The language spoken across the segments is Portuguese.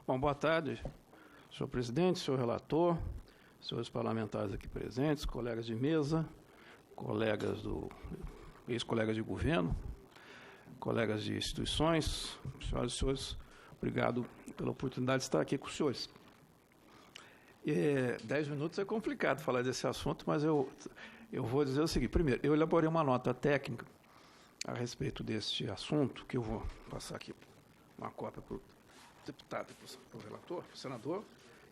Bom, boa tarde, senhor presidente, senhor relator, senhores parlamentares aqui presentes, colegas de mesa, ex-colegas de governo, colegas de instituições, senhoras e senhores, obrigado pela oportunidade de estar aqui com os senhores. 10 minutos é complicado falar desse assunto, mas eu vou dizer o seguinte. Primeiro, eu elaborei uma nota técnica a respeito deste assunto, que eu vou passar aqui uma cópia para o deputado, para o relator, para o senador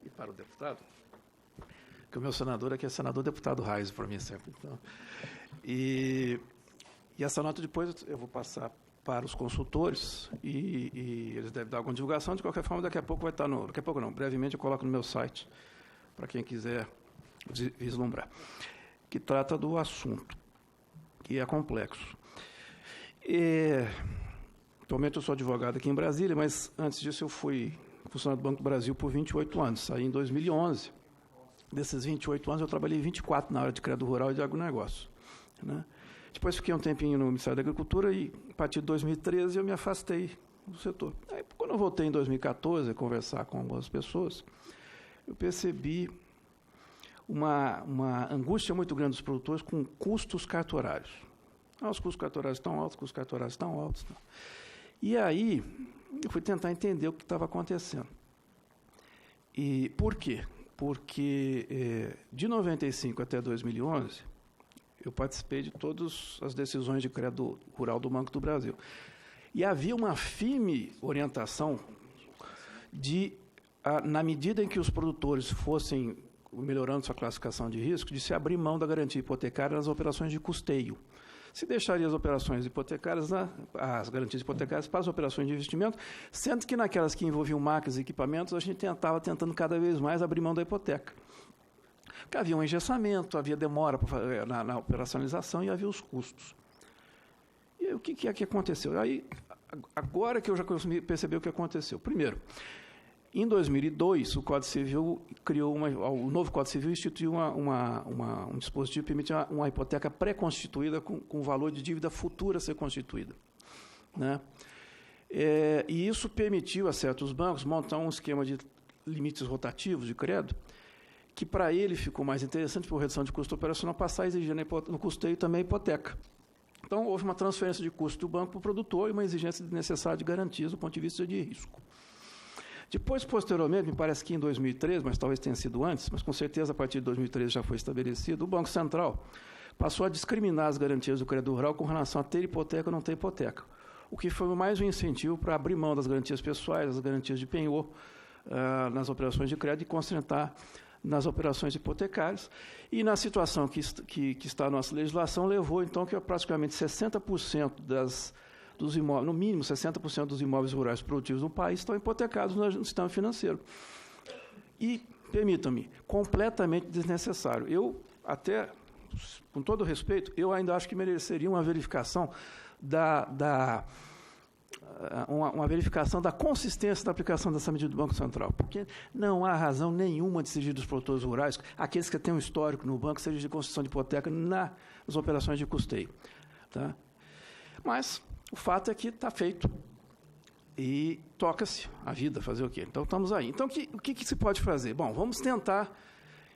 e para o deputado, que o meu senador aqui é senador deputado Reis, para mim sempre. Então, e essa nota depois eu vou passar para os consultores e eles devem dar alguma divulgação. De qualquer forma, daqui a pouco vai estar no... Daqui a pouco não, brevemente eu coloco no meu site, para quem quiser vislumbrar, que trata do assunto, que é complexo. Atualmente eu sou advogado aqui em Brasília, mas antes disso eu fui funcionário do Banco do Brasil por 28 anos, saí em 2011. Desses 28 anos eu trabalhei 24 na área de crédito rural e de agronegócio, né? Depois fiquei um tempinho no Ministério da Agricultura e, a partir de 2013, eu me afastei do setor. Aí, quando eu voltei em 2014 a conversar com algumas pessoas, eu percebi uma angústia muito grande dos produtores com custos cartorários. Os custos cartorários estão altos, os custos cartorários estão altos. Não. E aí, eu fui tentar entender o que estava acontecendo. E por quê? Porque, de 95 até 2011, eu participei de todas as decisões de crédito rural do Banco do Brasil. E havia uma firme orientação de, na medida em que os produtores fossem melhorando sua classificação de risco, de se abrir mão da garantia hipotecária nas operações de custeio. Se deixaria as operações hipotecárias, as garantias hipotecárias para as operações de investimento, sendo que naquelas que envolviam máquinas e equipamentos, a gente estava tentando cada vez mais abrir mão da hipoteca. Porque havia um engessamento, havia demora na operacionalização e havia os custos. E aí, o que é que aconteceu? Aí, agora que eu já consegui perceber o que aconteceu. Primeiro, em 2002, o Código Civil o novo Código Civil instituiu um dispositivo que permite uma hipoteca pré-constituída com valor de dívida futura a ser constituída, né? E isso permitiu a certos bancos montar um esquema de limites rotativos de crédito, que para ele ficou mais interessante, por redução de custo operacional, passar a exigir no custeio também a hipoteca. Então, houve uma transferência de custo do banco para o produtor e uma exigência necessária de garantias do ponto de vista de risco. Depois, posteriormente, me parece que em 2013, mas talvez tenha sido antes, mas com certeza a partir de 2013 já foi estabelecido, o Banco Central passou a discriminar as garantias do crédito rural com relação a ter hipoteca ou não ter hipoteca, o que foi mais um incentivo para abrir mão das garantias pessoais, das garantias de penhor nas operações de crédito e concentrar nas operações hipotecárias. E na situação que está a nossa legislação, levou, então, que praticamente 60% dos imóveis, no mínimo 60% dos imóveis rurais produtivos no país estão hipotecados no sistema financeiro. E, permitam-me, completamente desnecessário. Eu, até, com todo respeito, eu ainda acho que mereceria uma verificação uma verificação da consistência da aplicação dessa medida do Banco Central, porque não há razão nenhuma de exigir dos produtores rurais, aqueles que têm um histórico no banco, seja de concessão de hipoteca nas operações de custeio. Tá? Mas o fato é que está feito e toca-se a vida, fazer o quê? Então, estamos aí. Então, o que se pode fazer? Bom, vamos tentar...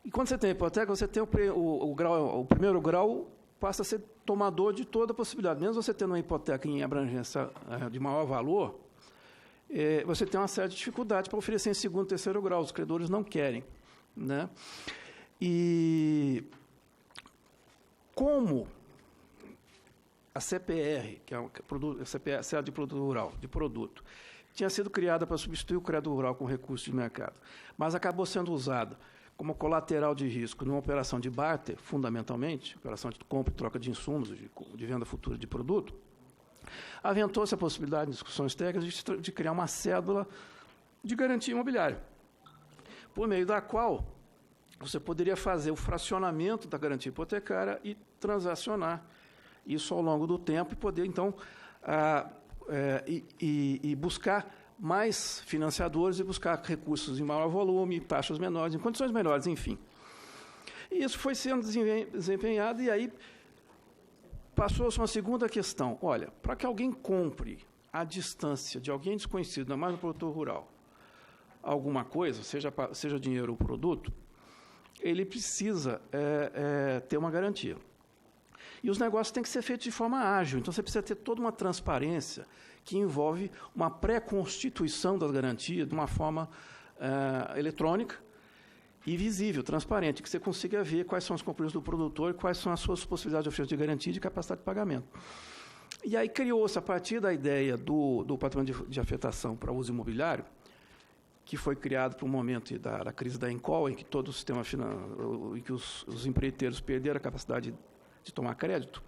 E quando você tem hipoteca, você tem o primeiro grau passa a ser tomador de toda a possibilidade. Mesmo você tendo uma hipoteca em abrangência de maior valor, você tem uma série de dificuldades para oferecer em segundo e terceiro grau. Os credores não querem, né? E como a CPR, que é a Sede de Produto Rural, de produto, tinha sido criada para substituir o crédito rural com recursos de mercado, mas acabou sendo usada como colateral de risco numa operação de barter, fundamentalmente, operação de compra e troca de insumos, de venda futura de produto, aventou-se a possibilidade, em discussões técnicas, de criar uma cédula de garantia imobiliária, por meio da qual você poderia fazer o fracionamento da garantia hipotecária e transacionar isso ao longo do tempo e poder, então, buscar mais financiadores e buscar recursos em maior volume, taxas menores, em condições melhores, enfim. E isso foi sendo desempenhado, e aí passou-se uma segunda questão. Olha, para que alguém compre à distância de alguém desconhecido, ainda mais no produtor rural, alguma coisa, seja dinheiro ou produto, ele precisa ter uma garantia. E os negócios têm que ser feitos de forma ágil. Então, você precisa ter toda uma transparência que envolve uma pré-constituição das garantias de uma forma eletrônica e visível, transparente, que você consiga ver quais são os compromissos do produtor e quais são as suas possibilidades de oferta de garantia e de capacidade de pagamento. E aí criou-se, a partir da ideia do patrimônio de afetação para uso imobiliário, que foi criado para o momento da crise da Encol, em que todo o sistema financeiro, em que os empreiteiros perderam a capacidade de tomar crédito,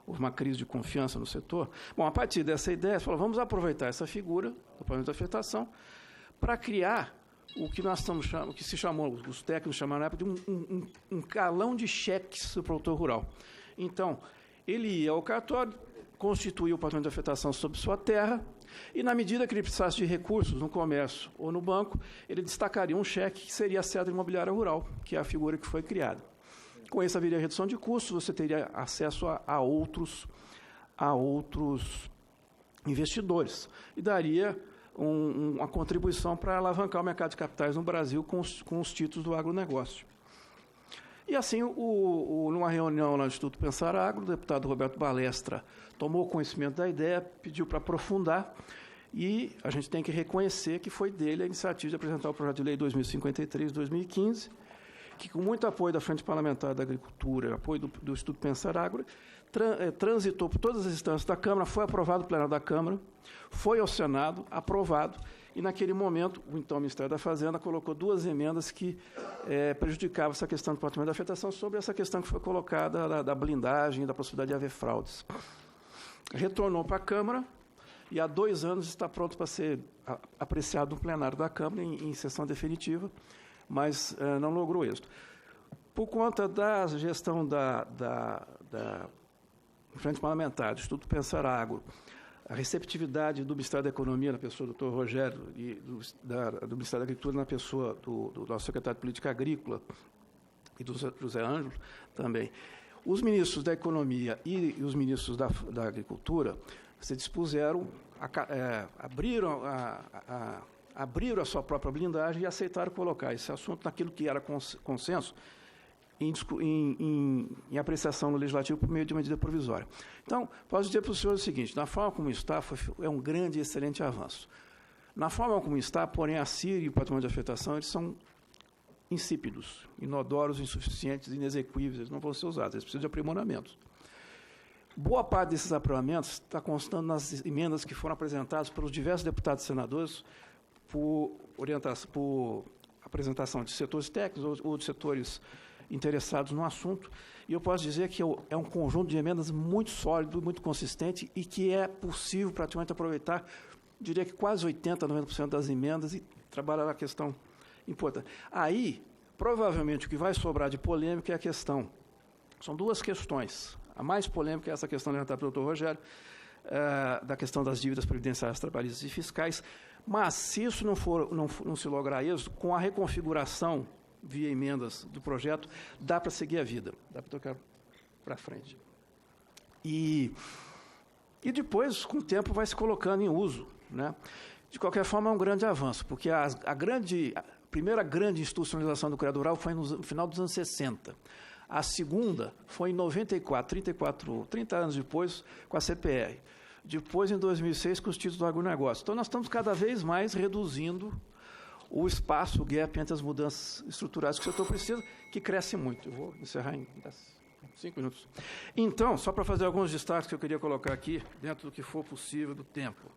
houve uma crise de confiança no setor. Bom, a partir dessa ideia, falou, vamos aproveitar essa figura do patrimônio de afetação para criar o que nós estamos chamando, que se chamou, os técnicos chamaram na época de um calão de cheques do produtor rural. Então, ele ia ao cartório, constituía o patrimônio de afetação sobre sua terra, e, na medida que ele precisasse de recursos no comércio ou no banco, ele destacaria um cheque que seria a cédula imobiliária rural, que é a figura que foi criada. Com isso, haveria redução de custos, você teria acesso a outros investidores, e daria uma contribuição para alavancar o mercado de capitais no Brasil com os títulos do agronegócio. E assim, numa reunião lá no Instituto Pensar Agro, o deputado Roberto Balestra tomou conhecimento da ideia, pediu para aprofundar, e a gente tem que reconhecer que foi dele a iniciativa de apresentar o projeto de lei 2053-2015, que, com muito apoio da Frente Parlamentar da Agricultura, apoio do Instituto Pensar Agro, transitou por todas as instâncias da Câmara, foi aprovado no plenário da Câmara, foi ao Senado, aprovado, e, naquele momento, então, o Ministério da Fazenda colocou 2 emendas que prejudicavam essa questão do patrimônio da afetação sobre essa questão que foi colocada da blindagem, da possibilidade de haver fraudes. Retornou para a Câmara e, há 2 anos, está pronto para ser apreciado no plenário da Câmara em sessão definitiva, mas não logrou êxito. Por conta da gestão da Frente Parlamentar, do Instituto Pensar Agro, a receptividade do Ministério da Economia, na pessoa do Dr. Rogério, e do Ministério da Agricultura, na pessoa do nosso secretário de Política Agrícola e do José Ângelo também. Os ministros da Economia e os ministros da Agricultura se dispuseram, abriram a sua própria blindagem e aceitaram colocar esse assunto naquilo que era consenso, em apreciação no Legislativo por meio de medida provisória. Então, posso dizer para o senhor o seguinte, na forma como está, é um grande e excelente avanço. Na forma como está, porém, a CIR e o patrimônio de afetação, eles são insípidos, inodoros, insuficientes, inexequíveis, eles não vão ser usados, eles precisam de aprimoramento. Boa parte desses aprimoramentos está constando nas emendas que foram apresentadas pelos diversos deputados e senadores por apresentação de setores técnicos ou de setores interessados no assunto, e eu posso dizer que é um conjunto de emendas muito sólido, muito consistente, e que é possível praticamente aproveitar, diria que quase 80%, 90% das emendas, e trabalhar na questão importante. Aí, provavelmente, o que vai sobrar de polêmica é a questão. São 2 questões. A mais polêmica é essa questão levantada pelo doutor Rogério, da questão das dívidas previdenciárias, trabalhistas e fiscais, mas, se isso não se lograr êxito, com a reconfiguração via emendas do projeto, dá para seguir a vida, dá para tocar para frente. E depois, com o tempo, vai se colocando em uso, né? De qualquer forma, é um grande avanço, porque a primeira grande institucionalização do crédito rural foi no final dos anos 60. A segunda foi em 94, 30 anos depois, com a CPR. Depois, em 2006, com os títulos do agronegócio. Então, nós estamos cada vez mais reduzindo o espaço, o gap entre as mudanças estruturais que o setor precisa, que cresce muito. Eu vou encerrar em 5 minutos. Então, só para fazer alguns destaques que eu queria colocar aqui, dentro do que for possível do tempo.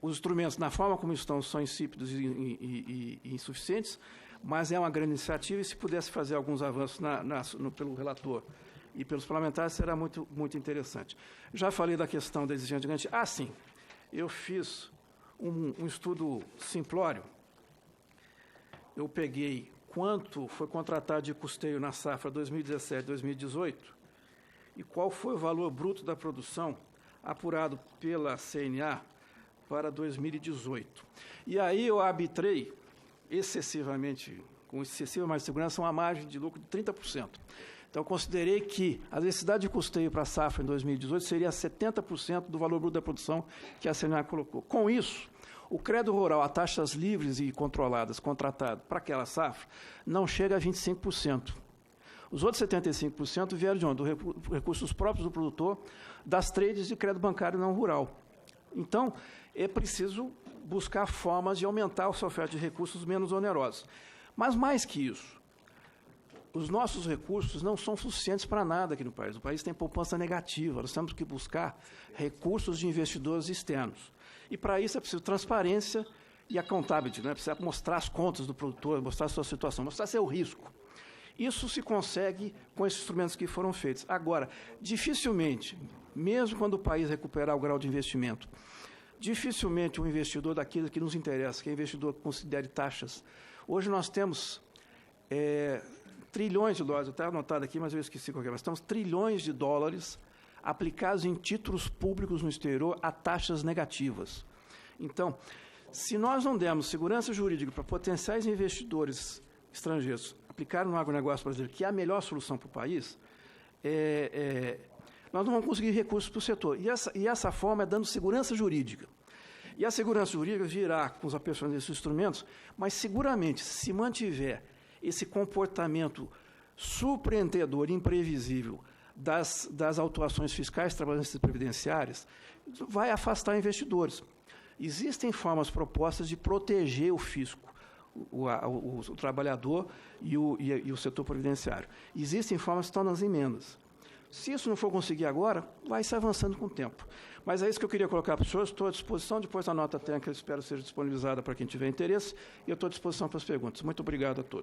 Os instrumentos, na forma como estão, são insípidos e insuficientes, mas é uma grande iniciativa, e se pudesse fazer alguns avanços pelo relator e pelos parlamentares, será muito, muito interessante. Já falei da questão da exigência de garantia. Sim, eu fiz um estudo simplório. Eu peguei quanto foi contratado de custeio na safra 2017-2018 e qual foi o valor bruto da produção apurado pela CNA para 2018. E aí eu arbitrei excessivamente, com excessiva margem de segurança, uma margem de lucro de 30%. Então, eu considerei que a necessidade de custeio para a safra em 2018 seria 70% do valor bruto da produção que a CNA colocou. Com isso, O crédito rural a taxas livres e controladas, contratado para aquela safra, não chega a 25%. Os outros 75% vieram de onde? Dos recursos próprios do produtor, das trades de crédito bancário não rural. Então, é preciso buscar formas de aumentar a sua oferta de recursos menos onerosos. Mas, mais que isso, os nossos recursos não são suficientes para nada aqui no país. O país tem poupança negativa. Nós temos que buscar recursos de investidores externos. E, para isso, é preciso transparência e accountability, né? Precisa mostrar as contas do produtor, mostrar a sua situação, mostrar seu risco. Isso se consegue com esses instrumentos que foram feitos. Agora, dificilmente, mesmo quando o país recuperar o grau de investimento, dificilmente um investidor daquilo que nos interessa, que é investidor que considere taxas. Hoje nós temos trilhões de dólares, eu estava anotado aqui, mas eu esqueci qual que é, mas temos trilhões de dólares aplicados em títulos públicos no exterior a taxas negativas. Então, se nós não dermos segurança jurídica para potenciais investidores estrangeiros aplicarem no agronegócio brasileiro, que é a melhor solução para o país, nós não vamos conseguir recursos para o setor. E essa forma é dando segurança jurídica. E a segurança jurídica virá com os aperfeiçoamentos desses instrumentos, mas seguramente, se mantiver esse comportamento surpreendedor, imprevisível das autuações fiscais, trabalhistas e previdenciárias, vai afastar investidores. Existem formas propostas de proteger o fisco, o trabalhador e o setor previdenciário. Existem formas que estão nas emendas. Se isso não for conseguir agora, vai se avançando com o tempo. Mas é isso que eu queria colocar para os senhores. Estou à disposição. Depois a nota técnica, eu espero seja disponibilizada para quem tiver interesse. E eu estou à disposição para as perguntas. Muito obrigado a todos.